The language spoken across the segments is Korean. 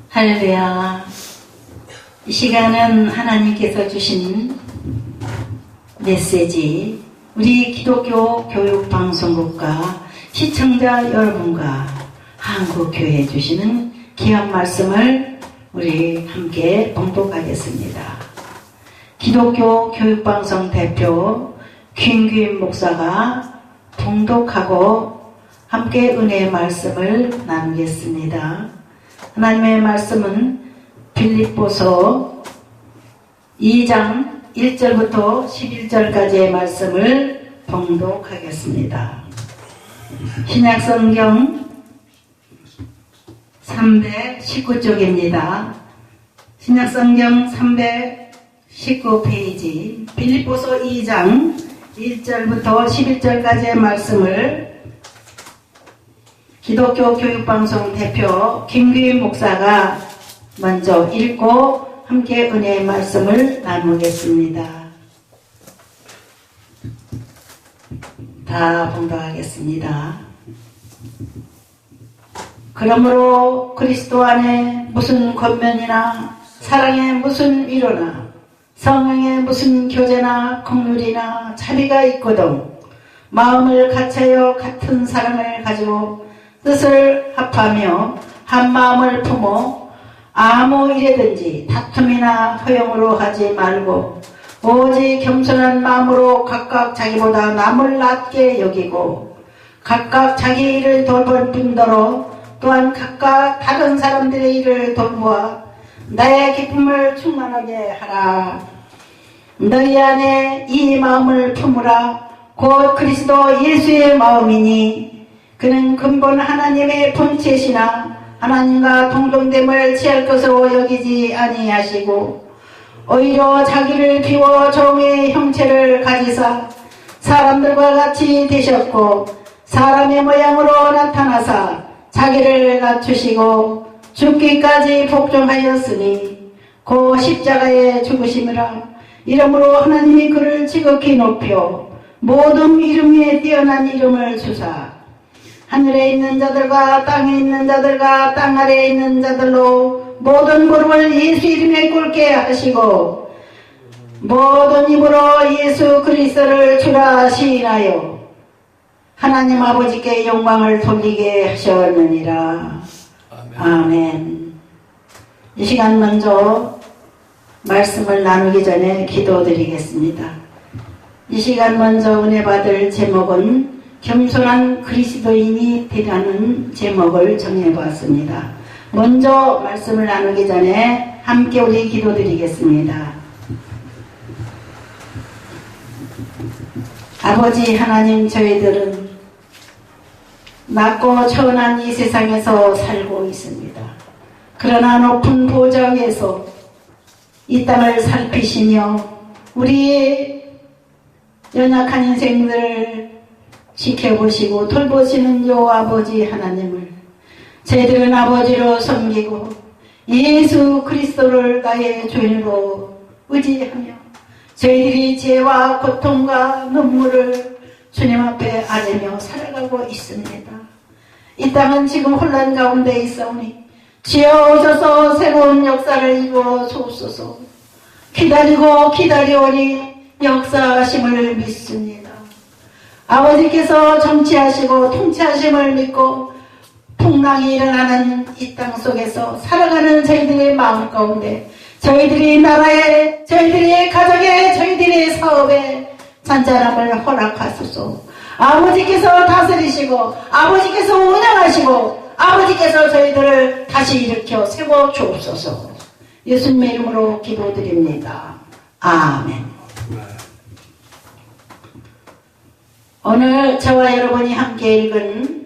할렐루야. 이 시간은 하나님께서 주신 메시지, 우리 기독교 교육방송국과 시청자 여러분과 한국교회에 주시는 귀한 말씀을 우리 함께 봉독하겠습니다. 기독교 교육방송 대표 김규인 목사가 봉독하고 함께 은혜의 말씀을 나누겠습니다. 하나님의 말씀은 빌립보서 2장 1절부터 11절까지의 말씀을 봉독하겠습니다. 신약성경 319쪽입니다. 신약성경 319페이지 빌립보서 2장 1절부터 11절까지의 말씀을 기독교 교육방송 대표 김규인 목사가 먼저 읽고 함께 은혜의 말씀을 나누겠습니다. 다 봉독하겠습니다. 그러므로 그리스도 안에 무슨 권면이나 사랑에 무슨 위로나 성령에 무슨 교제나 긍휼이나 자비가 있거든 마음을 같이하여 같은 사랑을 가지고 뜻을 합하며 한 마음을 품어 아무 일에든지 다툼이나 허용으로 하지 말고 오직 겸손한 마음으로 각각 자기보다 남을 낮게 여기고 각각 자기 일을 돌볼 뿐더러 또한 각각 다른 사람들의 일을 돌보아 나의 기쁨을 충만하게 하라. 너희 안에 이 마음을 품으라. 곧 그리스도 예수의 마음이니 그는 근본 하나님의 본체시나 하나님과 동등됨을 취할 것으로 여기지 아니하시고 오히려 자기를 비워 종의 형체를 가지사 사람들과 같이 되셨고 사람의 모양으로 나타나사 자기를 낮추시고 죽기까지 복종하였으니 그 십자가에 죽으심이라. 이러므로 하나님이 그를 지극히 높여 모든 이름 위에 뛰어난 이름을 주사 하늘에 있는 자들과 땅에 있는 자들과 땅 아래에 있는 자들로 모든 무릎을 예수 이름에 꿇게 하시고 모든 입으로 예수 그리스도를 주라 시인하여 하나님 아버지께 영광을 돌리게 하셨느니라. 아멘. 이 시간 먼저 말씀을 나누기 전에 기도드리겠습니다. 이 시간 먼저 은혜 받을 제목은 겸손한 그리스도인이 되라는 제목을 정해보았습니다. 먼저 말씀을 나누기 전에 함께 우리 기도드리겠습니다. 아버지 하나님, 저희들은 낮고 천한 이 세상에서 살고 있습니다. 그러나 높은 보좌 위에서 이 땅을 살피시며 우리의 연약한 인생들을 지켜보시고 돌보시는 요 아버지 하나님을 저희들은 아버지로 섬기고 예수 그리스도를 나의 주인으로 의지하며 저희들이 죄와 고통과 눈물을 주님 앞에 아뢰며 살아가고 있습니다. 이 땅은 지금 혼란 가운데 있사오니 주여 오셔서 새로운 역사를 이루어 주옵소서. 기다리고 기다려오니 역사하심을 믿습니다. 아버지께서 정치하시고 통치하심을 믿고 풍랑이 일어나는 이 땅 속에서 살아가는 저희들의 마음 가운데 저희들이 나라에, 저희들의 가정에, 저희들의 사업에 잔잔함을 허락하소서. 아버지께서 다스리시고 아버지께서 운영하시고 아버지께서 저희들을 다시 일으켜 세워 주옵소서. 예수님의 이름으로 기도드립니다. 아멘. 오늘 저와 여러분이 함께 읽은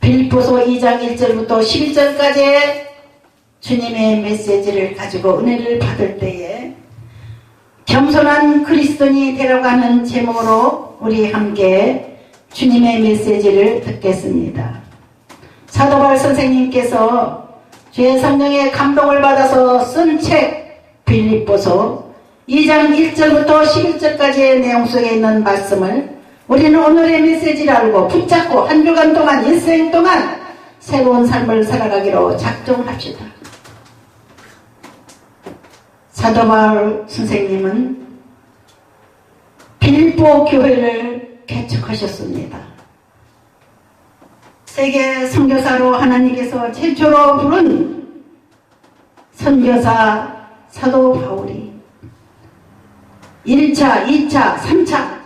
빌립보서 2장 1절부터 11절까지의 주님의 메시지를 가지고 은혜를 받을 때에 겸손한 그리스도인이 되라고 하는 제목으로 우리 함께 주님의 메시지를 듣겠습니다. 사도바울 선생님께서 주의 성령의 감동을 받아서 쓴 책 빌립보서 2장 1절부터 11절까지의 내용 속에 있는 말씀을 우리는 오늘의 메시지를 알고 붙잡고 한 주간 동안, 일생 동안 새로운 삶을 살아가기로 작정합시다. 사도 바울 선생님은 빌립보 교회를 개척하셨습니다. 세계 선교사로 하나님께서 최초로 부른 선교사 사도 바울이 1차, 2차, 3차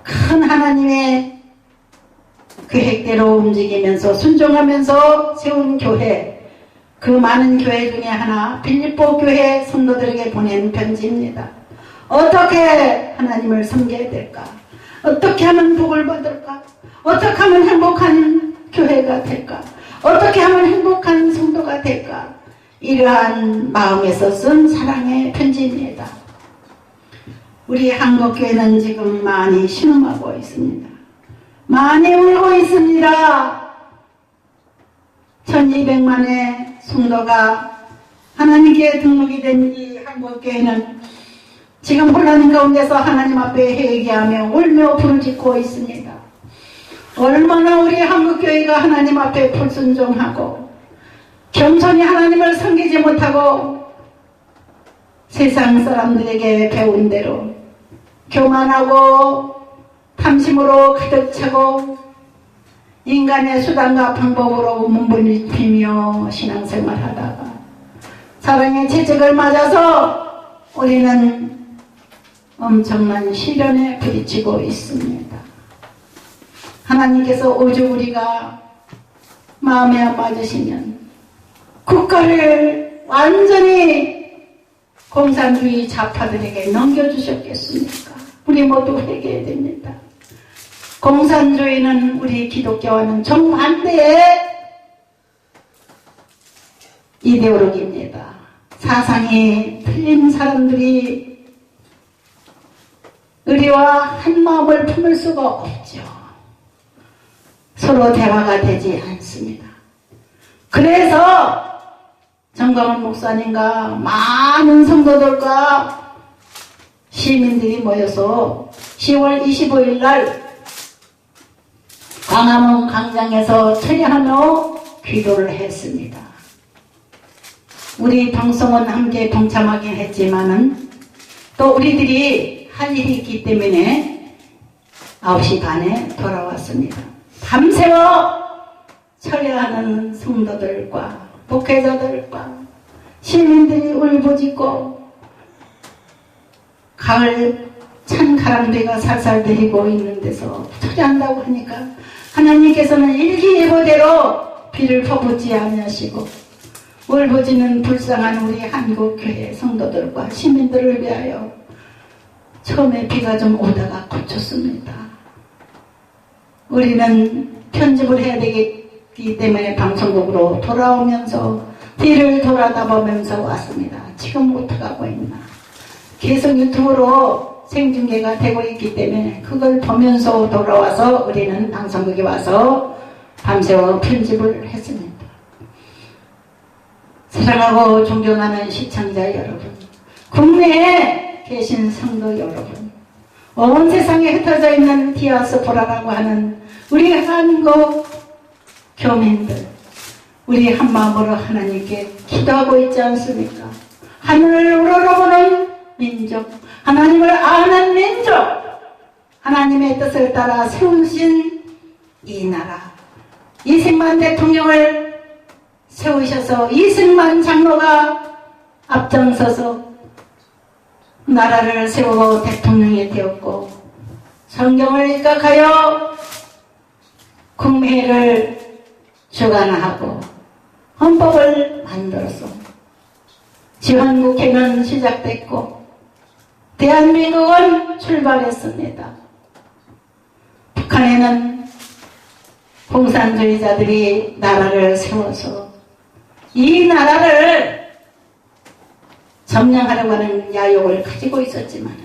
큰 하나님의 계획대로 움직이면서 순종하면서 세운 교회, 그 많은 교회 중에 하나 빌립보 교회 성도들에게 보낸 편지입니다. 어떻게 하나님을 섬겨야 될까? 어떻게 하면 복을 받을까? 어떻게 하면 행복한 교회가 될까? 어떻게 하면 행복한 성도가 될까? 이러한 마음에서 쓴 사랑의 편지입니다. 우리 한국교회는 지금 많이 신음하고 있습니다. 많이 울고 있습니다. 1200만의 성도가 하나님께 등록이 된 이 한국교회는 지금 혼란 가운데서 하나님 앞에 회개하며 울며 부르짖고 있습니다. 얼마나 우리 한국교회가 하나님 앞에 불순종하고 겸손히 하나님을 섬기지 못하고 세상 사람들에게 배운 대로 교만하고 탐심으로 가득 차고 인간의 수단과 방법으로 몸부림치며 신앙생활하다가 사랑의 채찍을 맞아서 우리는 엄청난 시련에 부딪히고 있습니다. 하나님께서 오직 우리가 마음에 안 맞으시면 국가를 완전히 공산주의 좌파들에게 넘겨주셨겠습니까? 우리 모두 회개해야 됩니다. 공산주의는 우리 기독교와는 정반대의 이데올로기입니다. 사상이 틀린 사람들이 의리와 한마음을 품을 수가 없죠. 서로 대화가 되지 않습니다. 그래서 정광훈 목사님과 많은 성도들과 시민들이 모여서 10월 25일 날 광화문 광장에서 철야하며 기도를 했습니다. 우리 방송은 함께 동참하긴 했지만은 또 우리들이 할 일이 있기 때문에 9시 반에 돌아왔습니다. 밤새워 철야하는 성도들과 목회자들과 시민들이 울부짖고 가을 찬 가랑비가 살살 내리고 있는 데서 철야한다고 하니까 하나님께서는 일기예보대로 비를 퍼붓지 아니하시고 울부짖는 불쌍한 우리 한국교회 성도들과 시민들을 위하여 처음에 비가 좀 오다가 그쳤습니다. 우리는 편집을 해야 되기 때문에 방송국으로 돌아오면서 뒤를 돌아다보면서 왔습니다. 지금 어떡하고 있나. 계속 유튜브로 생중계가 되고 있기 때문에 그걸 보면서 돌아와서 우리는 방송국에 와서 밤새워 편집을 했습니다. 사랑하고 존경하는 시청자 여러분, 국내에 계신 성도 여러분, 온 세상에 흩어져 있는 디아스포라라고 하는 우리 한국 교민들, 우리 한마음으로 하나님께 기도하고 있지 않습니까? 하늘을 우러러보는 민족, 하나님을 아는 민족, 하나님의 뜻을 따라 세우신 이 나라, 이승만 대통령을 세우셔서 이승만 장로가 앞장서서 나라를 세우고 대통령이 되었고 성경을 입각하여 국회를 주관하고 헌법을 만들어서 지원국회는 시작됐고 대한민국은 출발했습니다. 북한에는 공산주의자들이 나라를 세워서 이 나라를 점령하려고 하는 야욕을 가지고 있었지만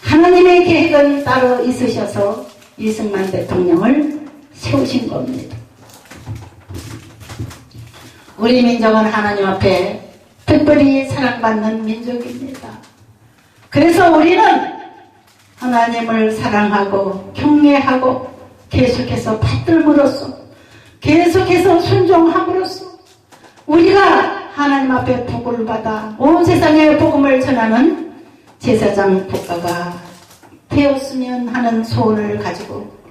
하나님의 계획은 따로 있으셔서 이승만 대통령을 세우신 겁니다. 우리 민족은 하나님 앞에 특별히 사랑받는 민족입니다. 그래서 우리는 하나님을 사랑하고 경외하고 계속해서 받들므로써 계속해서 순종함으로써 우리가 하나님 앞에 복을 받아 온 세상에 복음을 전하는 제사장 국가가 되었으면 하는 소원을 가지고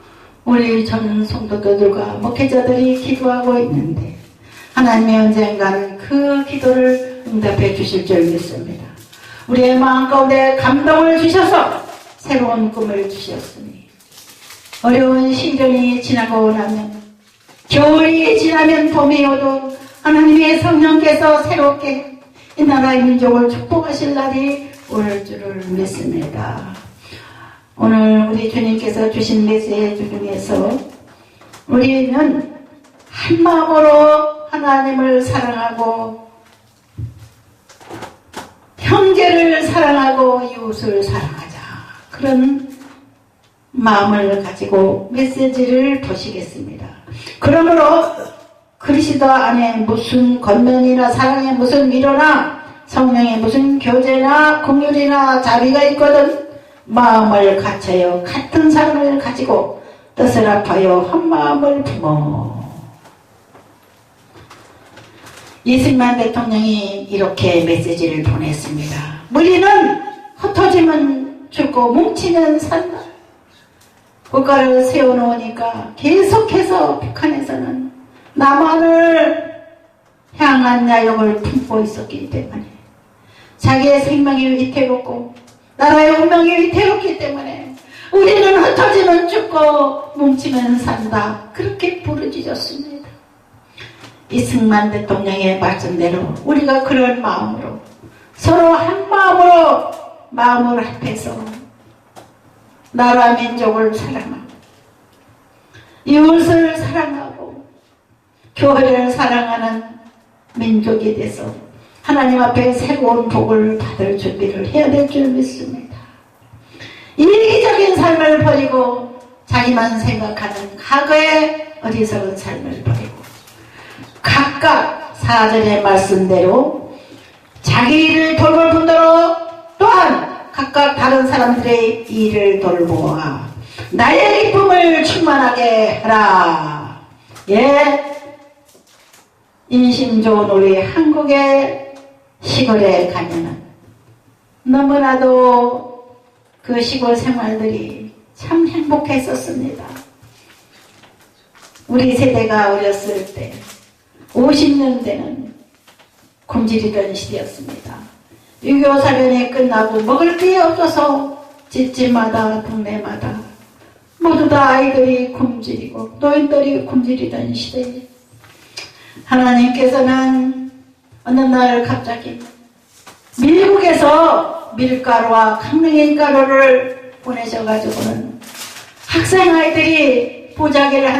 우리 전 성도들과 목회자들이 기도하고 있는데 하나님의 언젠가는 그 기도를 응답해 주실 줄 믿습니다. 우리의 마음 가운데 감동을 주셔서 새로운 꿈을 주셨으니 어려운 시련이 지나고 나면 겨울이 지나면 봄이 오도 하나님의 성령께서 새롭게 이 나라의 민족을 축복하실 날이 올 줄을 믿습니다. 오늘 우리 주님께서 주신 메시지 중에서 우리는 한 마음으로 하나님을 사랑하고 형제를 사랑하고 이웃을 사랑하자, 그런 마음을 가지고 메시지를 보시겠습니다. 그러므로 그리스도 안에 무슨 권면이나 사랑에 무슨 위로나 성령에 무슨 교제나 긍휼이나 자비가 있거든 마음을 갖춰요 같은 사랑을 가지고 뜻을 합하여 한 마음을 품어. 이승만 대통령이 이렇게 메시지를 보냈습니다. 우리는 흩어지면 죽고 뭉치면 산다. 국가를 세워놓으니까 계속해서 북한에서는 남한을 향한 야욕을 품고 있었기 때문에 자기의 생명이 위태롭고 나라의 운명이 위태롭기 때문에 우리는 흩어지면 죽고 뭉치면 산다, 그렇게 부르짖었습니다. 이승만 대통령의 말씀대로 우리가 그런 마음으로 서로 한 마음으로 마음을 합해서 나라 민족을 사랑하고 이웃을 사랑하고 교회를 사랑하는 민족이 돼서 하나님 앞에 새로운 복을 받을 준비를 해야 될 줄 믿습니다. 이기적인 삶을 버리고 자기만 생각하는 과거의 어리석은 삶을 버리고 각각 4절의 말씀대로 자기 일을 돌볼 뿐더러 또한 각각 다른 사람들의 일을 돌보아 나의 기쁨을 충만하게 하라. 예, 인심 좋은 우리 한국의 시골에 가면은 너무나도 그 시골 생활들이 참 행복했었습니다. 우리 세대가 어렸을 때 50년대는 굶주리던 시대였습니다. 6.25 사변이 끝나고 먹을 게 없어서 집집마다 동네마다 모두 다 아이들이 굶주리고 노인들이 굶주리던 시대에 하나님께서는 어느 날 갑자기 미국에서 밀가루와 강냉이 가루를 보내셔가지고는 학생 아이들이 보자기를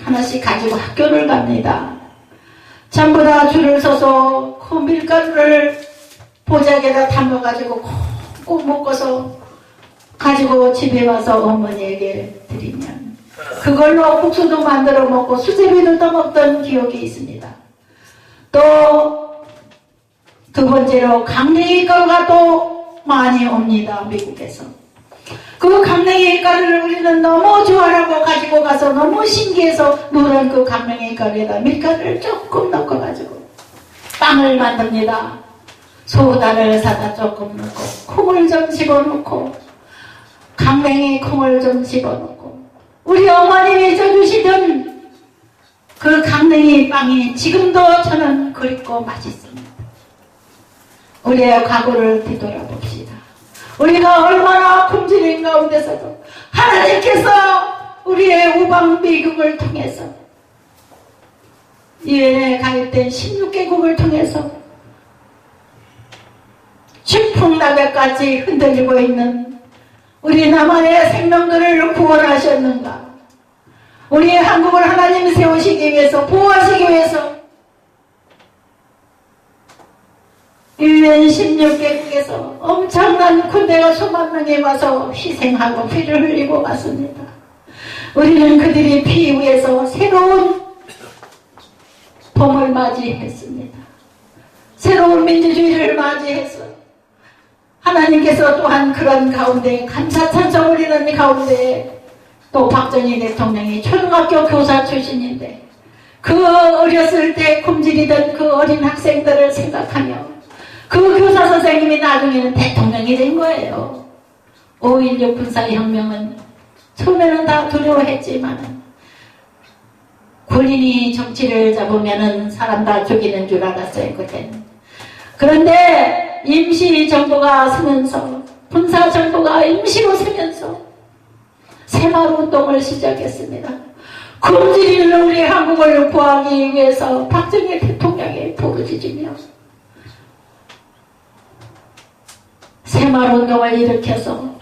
하나씩 가지고 학교를 갑니다. 전부 다 줄을 서서 그 밀가루를 보자기에다 담아가지고 꼭 묶어서 가지고 집에 와서 어머니에게 드리면 그걸로 국수도 만들어 먹고 수제비도 떠먹던 기억이 있습니다. 또 두 번째로 강냉이 가루가 또 많이 옵니다. 미국에서. 그 강냉이 가루를 우리는 너무 좋아하고 가지고 가서 너무 신기해서 노란 그 강냉이 가루에다 밀가루를 조금 넣어가지고 빵을 만듭니다. 소다를 사다 조금 넣고 콩을 좀 집어넣고 강냉이 콩을 좀 집어넣고 우리 어머님이 쪄주시던 그 강냉이 빵이 지금도 저는 그립고 맛있습니다. 우리의 과거를 되돌아봅시다. 우리가 얼마나 굶주린 가운데서도 하나님께서 우리의 우방 미국을 통해서 유엔에 가입된 16개국을 통해서 질풍나베까지 흔들리고 있는 우리 남한의 생명들을 구원하셨는가? 우리 한국을 하나님이 세우시기 위해서, 보호하시기 위해서 유엔 16개국에서 엄청난 군대가 수만 명이 와서 희생하고 피를 흘리고 왔습니다. 우리는 그들이 피 위에서 새로운 봄을 맞이했습니다. 새로운 민주주의를 맞이해서 하나님께서 또한 그런 가운데 감사 찬송 올리는 가운데 또 박정희 대통령이 초등학교 교사 출신인데 그 어렸을 때 굶주리던 그 어린 학생들을 생각하며 그 교사 선생님이 나중에는 대통령이 된 거예요. 5.16 군사혁명은 처음에는 다 두려워했지만 군인이 정치를 잡으면은 사람 다 죽이는 줄 알았어요, 그때는. 그런데 임시정부가 서면서, 군사정부가 임시로 서면서 새마을운동을 시작했습니다. 굶주리는 우리 한국을 구하기 위해서 박정희 대통령이 부르짖으며 새마을운동을 일으켜서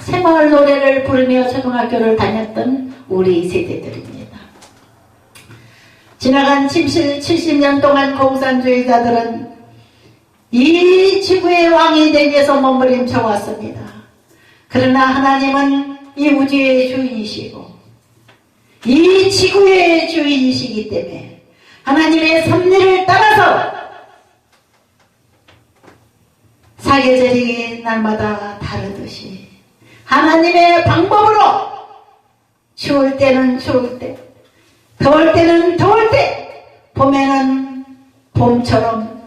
새마을 노래를 부르며 초등학교를 다녔던 우리 세대들입니다. 지나간 70년 동안 공산주의자들은 이 지구의 왕이 되기 위해서 몸부림쳐 왔습니다. 그러나 하나님은 이 우주의 주인이시고 이 지구의 주인이시기 때문에 하나님의 섭리를 따라서 사계절이 날마다 다르듯이 하나님의 방법으로 추울 때는 추울 때, 더울 때는 더울 때, 봄에는 봄처럼,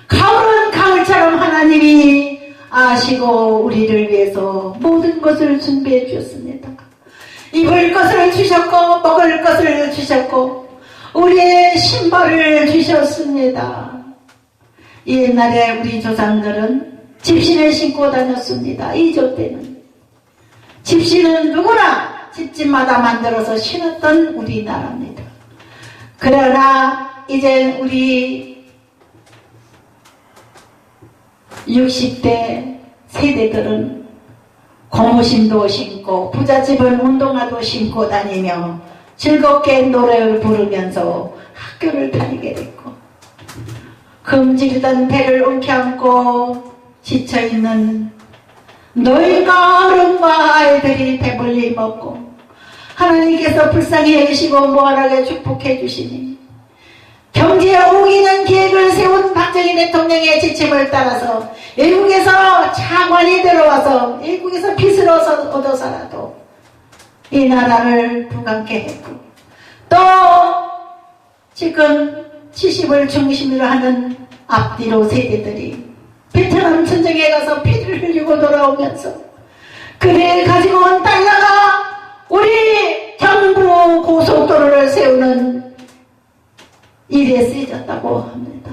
가을은 가을처럼 하나님이 아시고 우리를 위해서 모든 것을 준비해 주셨습니다. 입을 것을 주셨고 먹을 것을 주셨고 우리의 신발을 주셨습니다. 옛날에 우리 조상들은 집신을 신고 다녔습니다. 이조 때는. 집신은 누구나 집집마다 만들어서 신었던 우리나라입니다. 그러나 이제 우리 60대 세대들은 고무신도 신고 부잣집은 운동화도 신고 다니며 즐겁게 노래를 부르면서 학교를 다니게 됐고 금지르던 배를 움켜안고 지쳐있는 너희가 어른과 아이들이 배불리 먹고 하나님께서 불쌍히 여기시고 무한하게 축복해 주시니 경제에 우기는 계획을 세운 박정희 대통령의 지침을 따라서 외국에서 차관이 들어와서 외국에서 빚을 얻어서라도 이 나라를 부강케 했고 또 지금 70을 중심으로 하는 앞뒤로 세대들이 베트남 전쟁에 가서 피를 흘리고 돌아오면서 그를 가지고 온 달러가 우리 경부 고속도로를 세우는 일에 쓰여졌다고 합니다.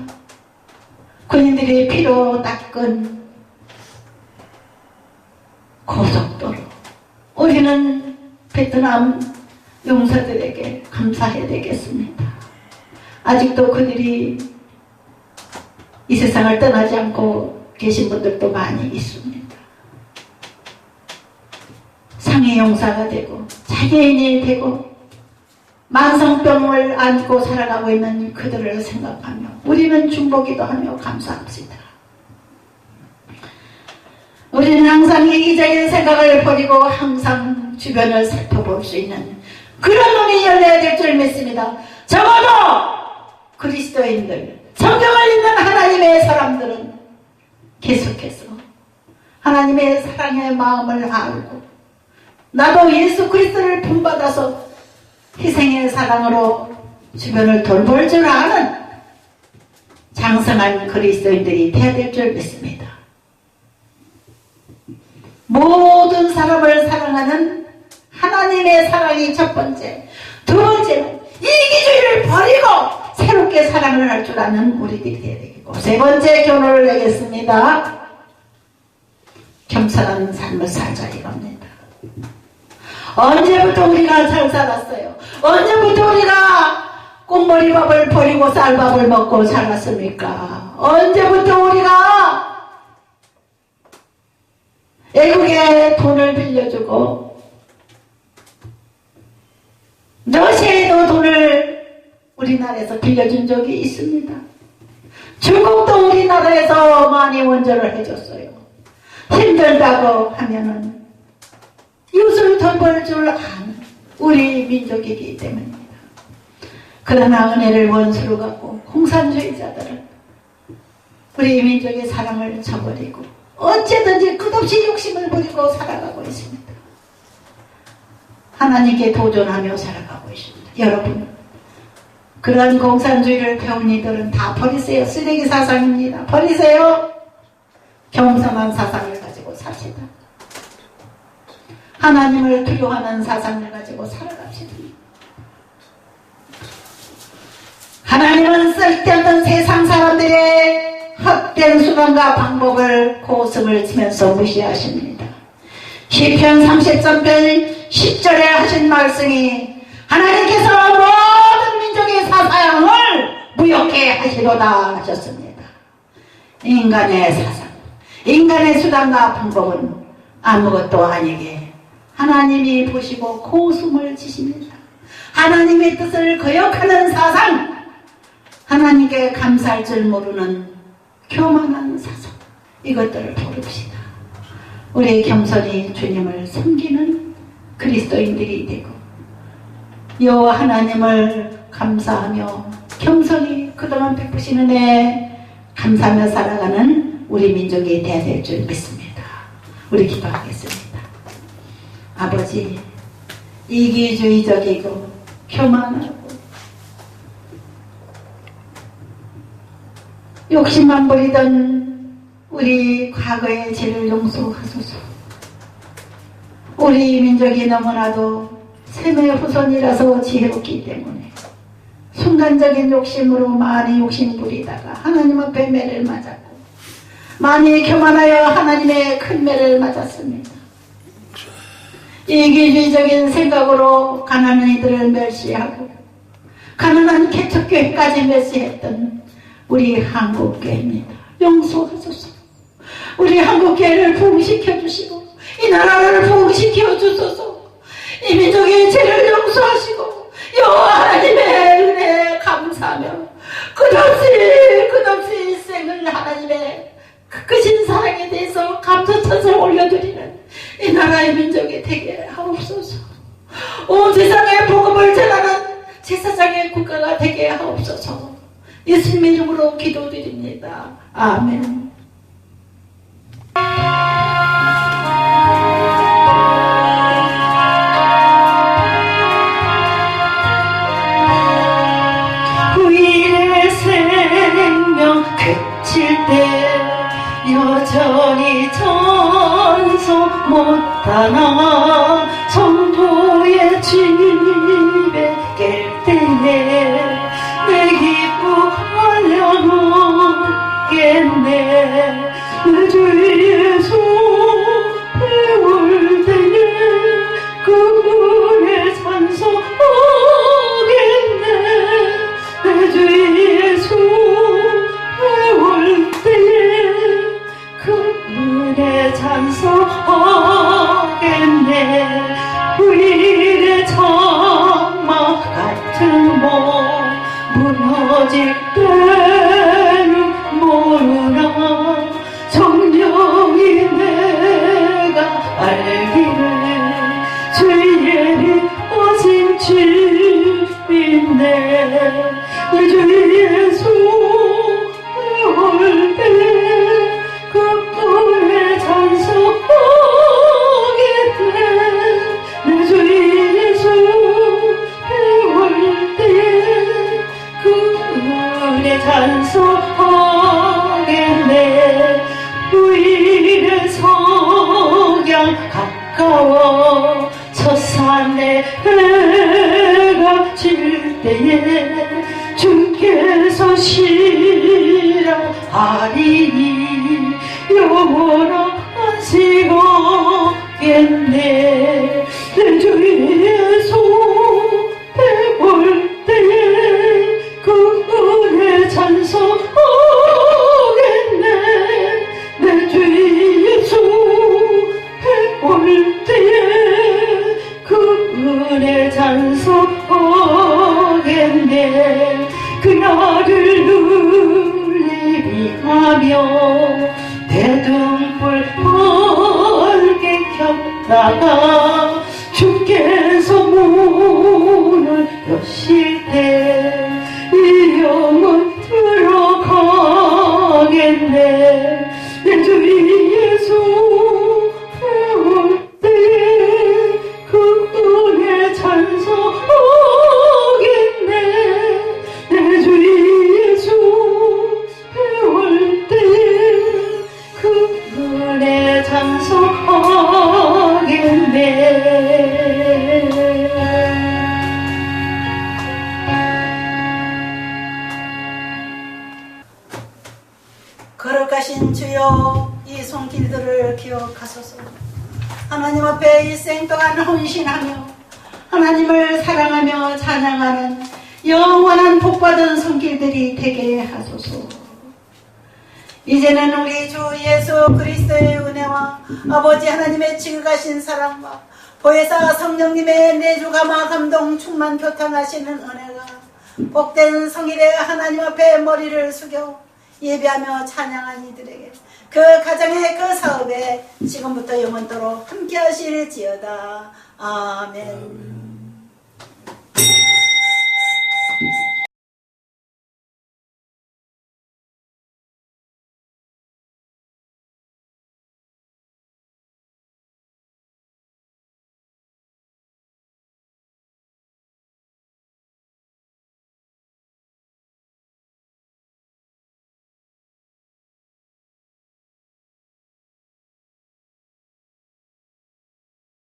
군인들이 피로 닦은 고속도로. 우리는 베트남 용사들에게 감사해야 되겠습니다. 아직도 그들이 이 세상을 떠나지 않고 계신 분들도 많이 있습니다. 상해 용사가 되고 장애인이 되고 만성병을 안고 살아가고 있는 그들을 생각하며 우리는 중보기도 하며 감사합시다. 우리는 항상 이기적인 생각을 버리고 항상 주변을 살펴볼 수 있는 그런 눈이 열려야 될 줄 믿습니다. 적어도 그리스도인들, 성경을 읽는 하나님의 사람들은 계속해서 하나님의 사랑의 마음을 알고 나도 예수 그리스도를 본받아서 희생의 사랑으로 주변을 돌볼 줄 아는 장성한 그리스도인들이 되어야 될 줄 믿습니다. 모든 사람을 사랑하는 하나님의 사랑이 첫 번째, 두 번째는 이기주의를 버리고 새롭게 사랑을 할 줄 아는 우리들이 되어야 되겠고, 세 번째 교훈을 내겠습니다. 겸손한 삶을 살자 이겁니다. 언제부터 우리가 잘 살았어요? 언제부터 우리가 꽁보리밥을 버리고 쌀밥을 먹고 살았습니까? 언제부터 우리가 외국에 돈을 빌려주고 러시아에도 돈을 우리나라에서 빌려준 적이 있습니다. 중국도 우리나라에서 많이 원조를 해줬어요. 힘들다고 하면은 이웃을 돌볼 줄 아는 우리 민족이기 때문입니다. 그러나 은혜를 원수로 갖고 공산주의자들은 우리 민족의 사랑을 저버리고 어쨌든지 끝없이 욕심을 부리고 살아가고 있습니다. 하나님께 도전하며 살아가고 있습니다. 여러분, 그런 공산주의를 배운 이들은 다 버리세요. 쓰레기 사상입니다. 버리세요. 겸손한 사상을 가지고 삽시다. 하나님을 두려워하는 사상을 가지고 살아갑시다. 하나님은 쓸데없는 세상 사람들의 헛된 수단과 방법을 고슴을 치면서 무시하십니다. 시편 33편 10절에 하신 말씀이 하나님께서 모든 민족의 사상을 무욕해 하시로다 하셨습니다. 인간의 사상, 인간의 수단과 방법은 아무것도 아니게 하나님이 보시고 고숨을 치십니다. 하나님의 뜻을 거역하는 사상, 하나님께 감사할 줄 모르는 교만한 사상, 이것들을 버립시다. 우리 겸손히 주님을 섬기는 그리스도인들이 되고 여호와 하나님을 감사하며 겸손히 그동안 베푸신 은혜에 감사하며 살아가는 우리 민족이 되어야 될 줄 믿습니다. 우리 기도하겠습니다. 아버지, 이기주의적이고 교만하고 욕심만 부리던 우리 과거의 죄를 용서하소서. 우리 민족이 너무나도 셈의 후손이라서 지혜롭기 때문에 순간적인 욕심으로 많이 욕심 부리다가 하나님 앞에 매를 맞았고 많이 교만하여 하나님의 큰 매를 맞았습니다. 이기주의적인 생각으로 가난한 이들을 멸시하고 가난한 개척교회까지 멸시했던 우리 한국교회입니다. 용서하소서. 우리 한국교회를 부흥시켜 주시고 이 나라를 부흥시켜 주소서. 이 민족의 죄를 용서하시고 여호와 하나님의 은혜에 감사하며 끝없이 일생을 하나님의 크신 사랑에 대해서 감사천사를 올려드리는 이 나라의 민족이 되게 하옵소서. 온 세상에 복음을 전하는 제사장의 국가가 되게 하옵소서. 예수님의 이름으로 기도드립니다. 아멘. 후일의 생명 그칠 때 여전히 전소 못하나 성도의 집에 깰 때에 내 기뻐하려겠네. 내 주 예수 배울 때에 그분의 찬송하겠네. 내 주 예수 배울 때에 그분의 찬송하겠네. 우리의 장막 같은 몸 무너질 때는 모르나 성령이 내가 알기를 주의 오신 주인네. 내 주 예수 배울 때 그분의 찬송하겠네. 내 주 예수 배울 때에 그분의 찬송하겠네. 우리의 석양 가까워 서산에 해가 질 때에 주께서 시라하리니 영원하시겠네. 내 주 예수 배울 때에 그분의 찬송하겠네. 내 주 예수 배울 때에 그분의 찬송하겠네. 그날을 눈리비하며 대등불 멀게 켰다가 주께서 문을 여실 때 이 영혼 들어가겠네. 내 주 예수 배울 때에 그분의 찬송하겠네. 거룩하신 주여, 이 손길들을 기억하소서. 하나님 앞에 일생 동안 헌신하며 하나님을 사랑하며 찬양하는 영원한 복받은 손길들이 되게 하소서. 이제는 우리 주 예수 그리스도의 은혜와 아버지 하나님의 지극하신 사랑과 보혜사 성령님의 내주 감화 감동 충만 교통하시는 은혜가 복된 성일의 하나님 앞에 머리를 숙여 예배하며 찬양한 이들에게 그 가정의 그 사업에 지금부터 영원토록 함께 하실지어다. 아멘.